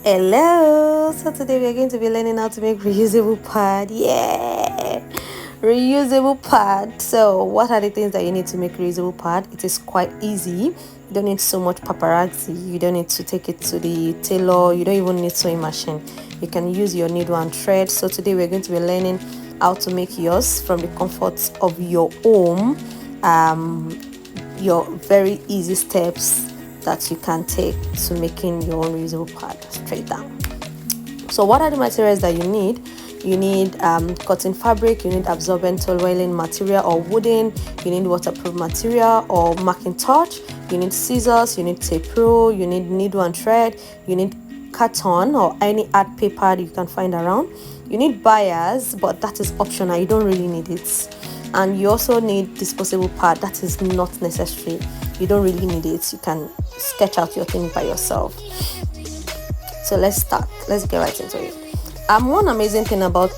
Hello, so today we are going to be learning how to make reusable pad. Yeah, reusable pad. So what are the things that you need to make reusable pad? It is quite easy. You don't need so much paparazzi. You don't need to take it to the tailor. You don't even need sewing machine. You can use your needle and thread. So today we're going to be learning how to make yours from the comforts of your home. Your very easy steps that you can take to making your own reusable pad. Straight down. So what are the materials that you need? You need cotton fabric, you need absorbent toiling material or wooden, you need waterproof material or marking torch, you need scissors, you need tape roll, you need needle and thread, you need carton or any art paper that you can find around, you need bias, but that is optional, you don't really need it. And you also need disposable pad. That is not necessary, you don't really need it. You can sketch out your thing by yourself. So let's start, let's get right into it. One amazing thing about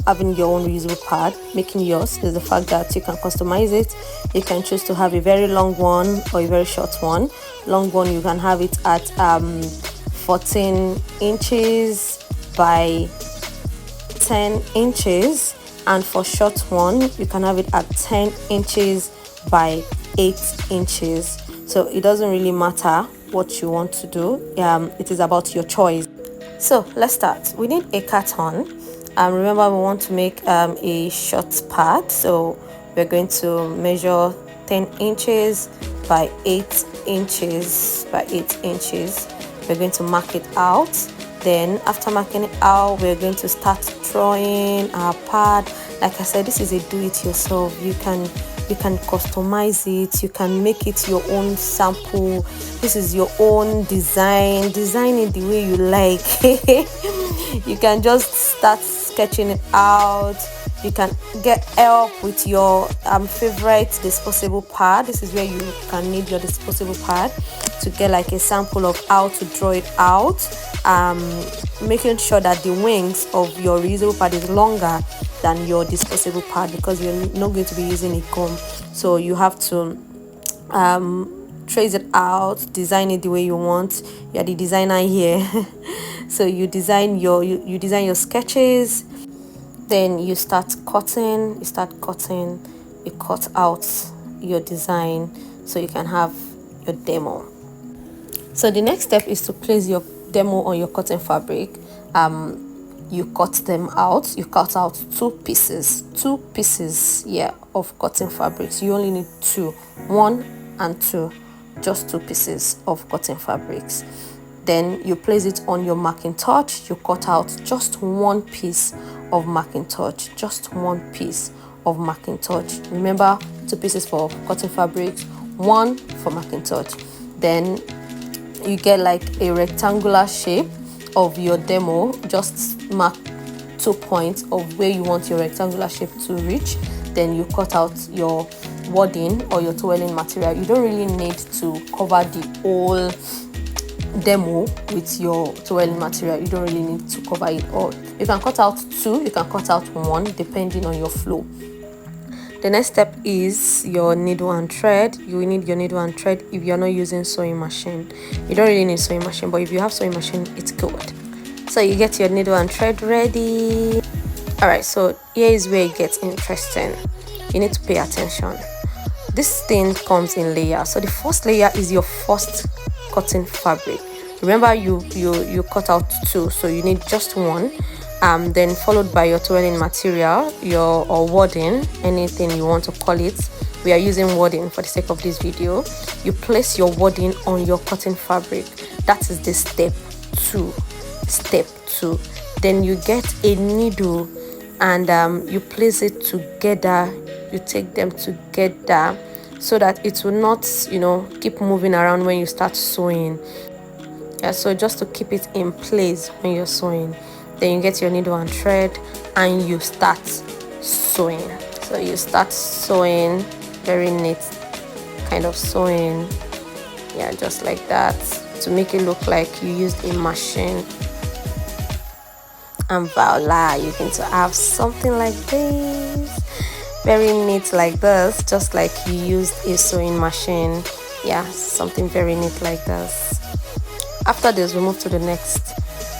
having your own reusable pad, making yours, is the fact that you can customize it. You can choose to have a very long one or a very short one. Long one, you can have it at 14 inches by 10 inches, and for short one you can have it at 10 inches by 8 inches. So it doesn't really matter what you want to do. It is about your choice. So let's start. We need a carton. Remember, we want to make a short pad, so we're going to measure 10 inches by 8 inches by 8 inches. We're going to mark it out. Then after marking it out, we're going to start drawing our pad. Like I said, this is a do-it-yourself. You can customize it, you can make it your own sample. This is your own design it the way you like. You can just start sketching it out. You can get help with your favorite disposable pad. This is where you can need your disposable pad to get like a sample of how to draw it out. Making sure that the wings of your reusable pad is longer than your disposable pad, because you're not going to be using a gum. So you have to trace it out, design it the way you want. You're the designer here. So you design your sketches, then you start cutting, you cut out your design so you can have your demo. So the next step is to place your demo on your cotton fabric. You cut them out. You cut out two pieces of cotton fabrics. You only need two, 1 and 2, just 2 pieces of cotton fabrics. Then you place it on your marking torch. You cut out just 1 piece of marking torch, just 1 piece of marking torch. Remember, 2 pieces for cotton fabrics, 1 for marking torch. Then you get like a rectangular shape of your demo. Just mark 2 points of where you want your rectangular shape to reach. Then you cut out your Worden or your toiling material. You don't really need to cover the whole demo with your toiling material. You don't really need to cover it all. You can cut out 2, you can cut out 1, depending on your flow. The next step is your needle and thread. You will need your needle and thread if you're not using sewing machine. You don't really need sewing machine, but if you have sewing machine, it's good. So you get your needle and thread ready. Alright, so here is where it gets interesting. You need to pay attention. This thing comes in layers. So the first layer is your first cotton fabric. Remember, you cut out 2, so you need just 1. Then followed by your toiling material, or Worden, anything you want to call it. We are using Worden for the sake of this video. You place your Worden on your cotton fabric. That is the step 2. Then you get a needle and you place it together. You take them together so that it will not, keep moving around when you start sewing. So just to keep it in place when you're sewing. Then you get your needle and thread and you start sewing. So you start sewing, very neat kind of sewing. Just like that, to make it look like you used a machine. And voila, you're going to have something like this. Very neat like this, just like you used a sewing machine. Something very neat like this. After this, we move to the next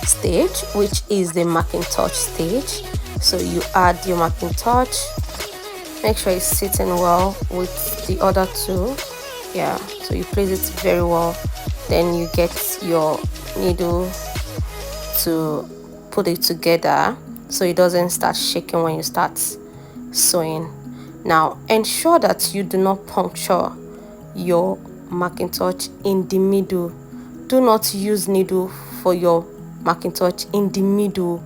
stage, which is the marking touch stage. So you add your marking touch, make sure it's sitting well with the other two. Yeah, so you place it very well, then you get your needle to put it together so it doesn't start shaking when you start sewing. Now ensure that you do not puncture your marking touch in the middle. Do not use needle for your marking touch in the middle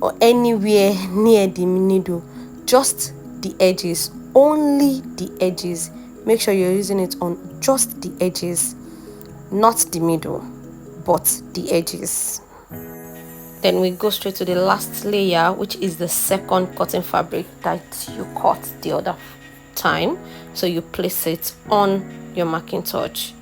or anywhere near the needle, just the edges, only the edges. Make sure you're using it on just the edges, not the middle, but the edges. Then we go straight to the last layer, which is the second cotton fabric that you cut the other time. So you place it on your marking touch,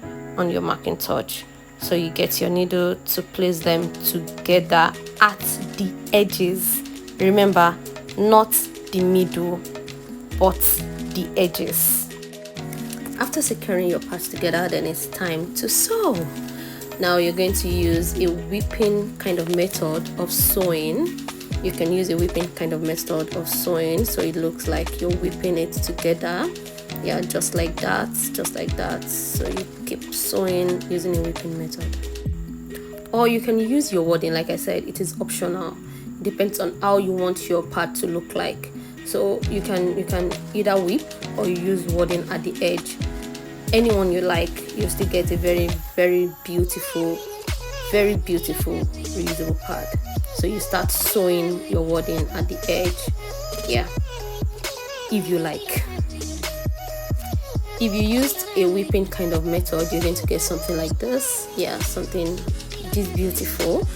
so you get your needle to place them together at the edges. Remember, not the middle, but the edges. After securing your parts together, then it's time to sew. Now you're going to use a whipping kind of method of sewing. You can use a whipping kind of method of sewing so it looks like you're whipping it together. Yeah, just like that. So you keep sewing using a whipping method. Or you can use your Worden. Like I said, it is optional. It depends on how you want your part to look like. So you can either whip or you use Worden at the edge. Anyone you like, you still get a very beautiful reusable pad. So you start sewing your Worden at the edge. Yeah, if you like. If you used a whipping kind of method, you're going to get something like this. Yeah, something this beautiful.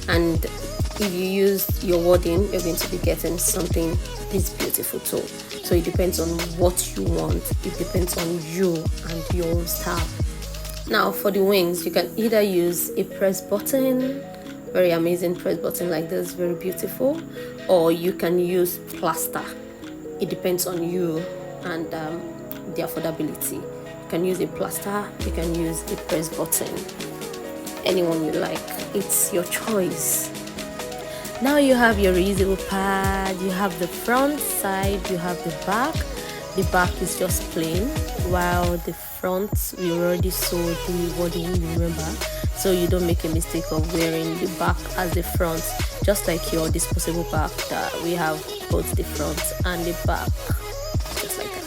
And if you use your Worden, you're going to be getting something this beautiful too. So it depends on what you want. It depends on you and your own style. Now for the wings, you can either use a press button, very amazing press button like this, very beautiful, or you can use plaster. It depends on you and the affordability. You can use a plaster, you can use a press button, anyone you like. It's your choice. Now you have your reusable pad. You have the front side, you have the back. The back is just plain, while the front we already sewed the Worden, you remember, so you don't make a mistake of wearing the back as the front, just like your disposable bag that we have both the front and the back, just like that.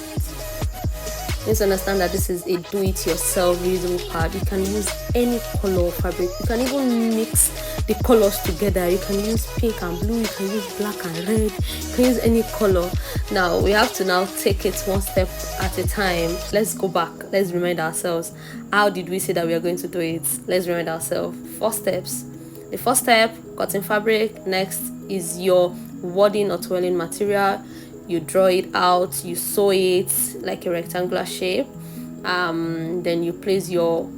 Please understand that this is a do-it-yourself reusable pad. You can use any color of fabric. You can even mix the colors together. You can use pink and blue, you can use black and red, you can use any color. Now we have to now take it one step at a time. Let's go back. Let's remind ourselves, how did we say that we are going to do it? Let's remind ourselves 4 steps. The first step, cotton fabric. Next is your wadding or twirling material. You draw it out, you sew it like a rectangular shape, then you place your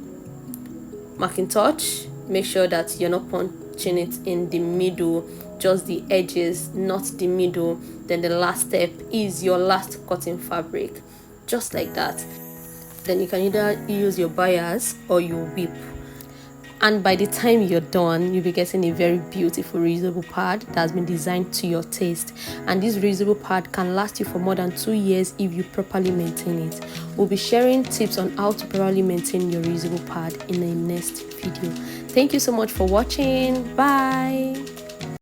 marking touch. Make sure that you're not punching it in the middle, just the edges, not the middle. Then the last step is your last cotton fabric, just like that. Then you can either use your bias or you whip. And by the time you're done, you'll be getting a very beautiful reusable pad that has been designed to your taste. And this reusable pad can last you for more than 2 years if you properly maintain it. We'll be sharing tips on how to properly maintain your reusable pad in the next video. Thank you so much for watching. Bye.